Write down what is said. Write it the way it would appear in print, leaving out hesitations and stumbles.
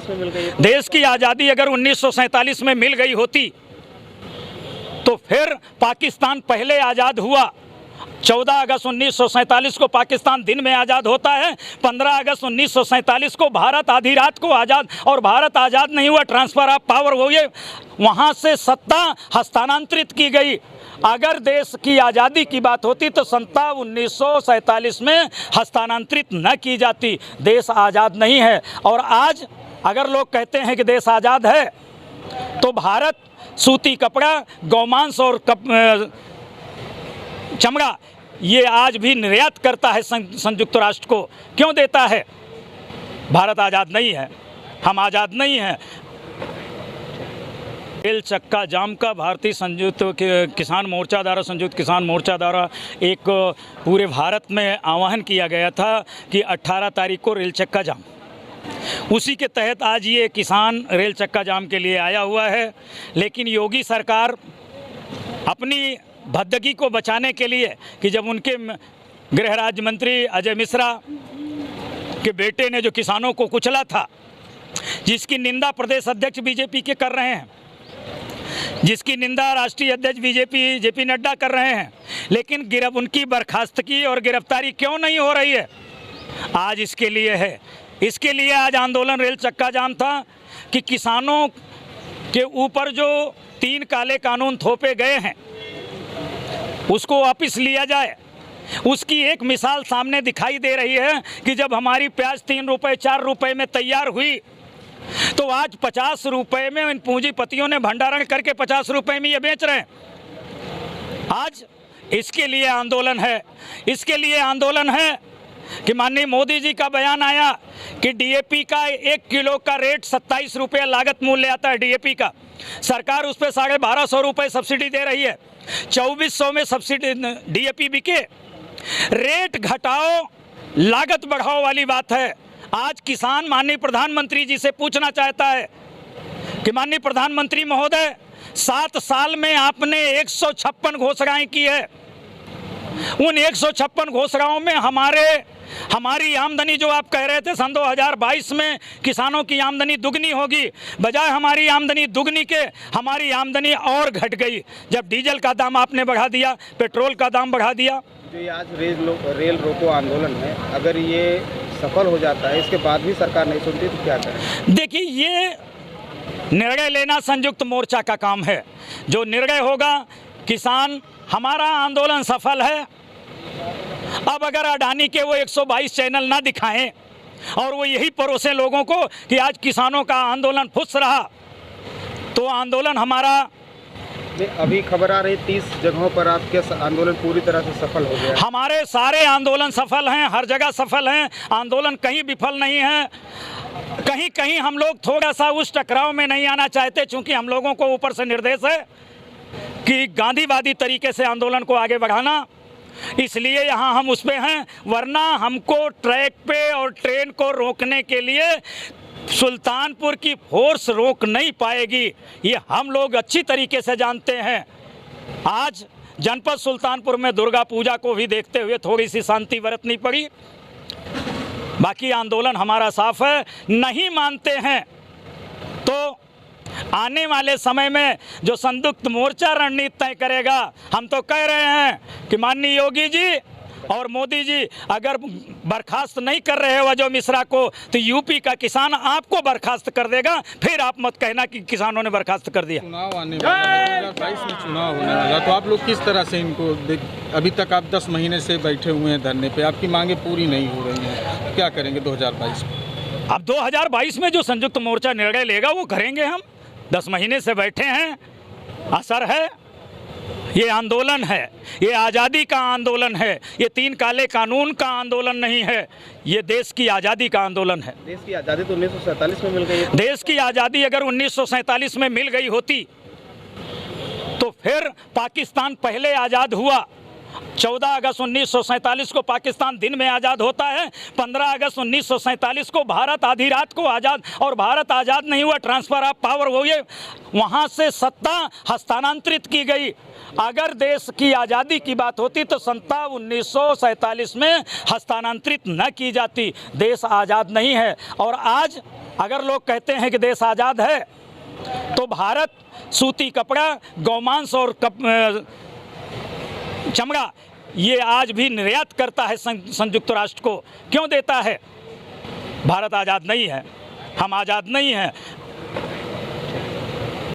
1947 में मिल गई? देश की आज़ादी अगर 1947 में मिल गई होती तो फिर पाकिस्तान पहले आज़ाद हुआ। 14 अगस्त 1947 को पाकिस्तान दिन में आज़ाद होता है। 15 अगस्त 1947 को भारत आधी रात को आज़ाद, और भारत आज़ाद नहीं हुआ, ट्रांसफ़र ऑफ पावर हो गए, वहाँ से सत्ता हस्तांतरित की गई। अगर देश की आज़ादी की बात होती तो सत्ता 1947 में हस्तांतरित न की जाती। देश आज़ाद नहीं है। और आज अगर लोग कहते हैं कि देश आज़ाद है तो भारत सूती कपड़ा, गौमांस और चमड़ा ये आज भी निर्यात करता है संयुक्त राष्ट्र को। क्यों देता है? भारत आज़ाद नहीं है, हम आज़ाद नहीं हैं। रेल चक्का जाम का भारतीय संयुक्त किसान मोर्चा द्वारा, संयुक्त किसान मोर्चा द्वारा एक पूरे भारत में आह्वान किया गया था कि 18 तारीख को रेल चक्का जाम। उसी के तहत आज ये किसान रेल चक्का जाम के लिए आया हुआ है। लेकिन योगी सरकार अपनी भद्दगी को बचाने के लिए, कि जब उनके गृह राज्य मंत्री अजय मिश्रा के बेटे ने जो किसानों को कुचला था, जिसकी निंदा प्रदेश अध्यक्ष बीजेपी के कर रहे हैं, जिसकी निंदा राष्ट्रीय अध्यक्ष बीजेपी जेपी नड्डा कर रहे हैं, लेकिन उनकी बर्खास्तगी और गिरफ्तारी क्यों नहीं हो रही है? आज इसके लिए है। इसके लिए आज आंदोलन रेल चक्का जाम था कि किसानों के ऊपर जो 3 काले कानून थोपे गए हैं उसको वापस लिया जाए। उसकी एक मिसाल सामने दिखाई दे रही है कि जब हमारी प्याज 3 रुपये 4 रुपये में तैयार हुई तो आज 50 रुपये में इन पूंजीपतियों ने भंडारण करके 50 रुपये में ये बेच रहे हैं। आज इसके लिए आंदोलन है। इसके लिए आंदोलन है कि माननीय मोदी जी का बयान आया कि डीएपी का 1 किलो का रेट 27 रुपये लागत मूल्य आता है डीएपी का। सरकार उस पर 1250 रुपये सब्सिडी दे रही है। 2400 में सब्सिडी डीएपी बिके। रेट घटाओ, लागत बढ़ाओ वाली बात है। आज किसान माननीय प्रधानमंत्री जी से पूछना चाहता है कि माननीय प्रधानमंत्री महोदय, 7 साल में आपने 156 घोषणाएं की है। उन 156 घोषणाओं में हमारी आमदनी जो आप कह रहे थे सन 2022 में किसानों की आमदनी दुगनी होगी, बजाय हमारी आमदनी दुगनी के हमारी आमदनी और घट गई। जब डीजल का दाम आपने बढ़ा दिया, पेट्रोल का दाम बढ़ा दिया। जो ये आज रेल रोको आंदोलन है, अगर ये सफल हो जाता है, इसके बाद भी सरकार नहीं सुनती तो क्या करें? देखिए, ये निर्णय लेना संयुक्त मोर्चा का काम है। जो निर्णय होगा, किसान, हमारा आंदोलन सफल है। अब अगर अडानी के वो 122 चैनल ना दिखाएं और वो यही परोसे लोगों को कि आज किसानों का आंदोलन फुस रहा, तो आंदोलन हमारा। अभी खबर आ रही 30 जगहों पर आपके आंदोलन पूरी तरह से सफल हो गया। हमारे सारे आंदोलन सफल हैं, हर जगह सफल हैं। आंदोलन कहीं विफल नहीं है। कहीं कहीं हम लोग थोड़ा सा उस टकराव में नहीं आना चाहते, चूँकि हम लोगों को ऊपर से निर्देश है कि गांधीवादी तरीके से आंदोलन को आगे बढ़ाना, इसलिए यहाँ हम उस पे हैं। वरना हमको ट्रैक पे और ट्रेन को रोकने के लिए सुल्तानपुर की फोर्स रोक नहीं पाएगी, ये हम लोग अच्छी तरीके से जानते हैं। आज जनपद सुल्तानपुर में दुर्गा पूजा को भी देखते हुए थोड़ी सी शांति बरतनी पड़ी। बाकी आंदोलन हमारा साफ है। नहीं मानते हैं तो आने वाले समय में जो संयुक्त मोर्चा रणनीति तय करेगा। हम तो कह रहे हैं कि माननीय योगी जी और मोदी जी अगर बर्खास्त नहीं कर रहे हो जो मिश्रा को, तो यूपी का किसान आपको बर्खास्त कर देगा। फिर आप मत कहना कि किसानों ने बर्खास्त कर दिया। चुनाव आने वाला, 2022 में चुनाव होने वाला, तो आप लोग किस तरह से इनको अभी तक आप 10 महीने से बैठे हुए हैं धरने पे, आपकी मांगे पूरी नहीं हो रही हैं, क्या करेंगे 2022 में? अब 2022 में जो संयुक्त मोर्चा निर्णय लेगा वो करेंगे। हम 10 महीने से बैठे हैं, असर है। ये आंदोलन है, ये आज़ादी का आंदोलन है, ये 3 काले कानून का आंदोलन नहीं है, ये देश की आज़ादी का आंदोलन है। देश की आज़ादी तो 1947 में मिल गई है। देश की आज़ादी अगर 1947 में मिल गई होती तो फिर पाकिस्तान पहले आज़ाद हुआ। 14 अगस्त 1947 को पाकिस्तान दिन में आज़ाद होता है, 15 अगस्त 1947 को भारत आधी रात को आज़ाद, और भारत आज़ाद नहीं हुआ, ट्रांसफ़र ऑफ पावर हो गए, वहाँ से सत्ता हस्तांतरित की गई। अगर देश की आज़ादी की बात होती तो सत्ता 1947 में हस्तांतरित न की जाती, देश आज़ाद नहीं है। और आज अगर लोग कहते हैं कि देश आज़ाद है तो भारत सूती कपड़ा, गौमांस और चमड़ा ये आज भी निर्यात करता है संयुक्त राष्ट्र को, क्यों देता है? भारत आज़ाद नहीं है, हम आज़ाद नहीं हैं।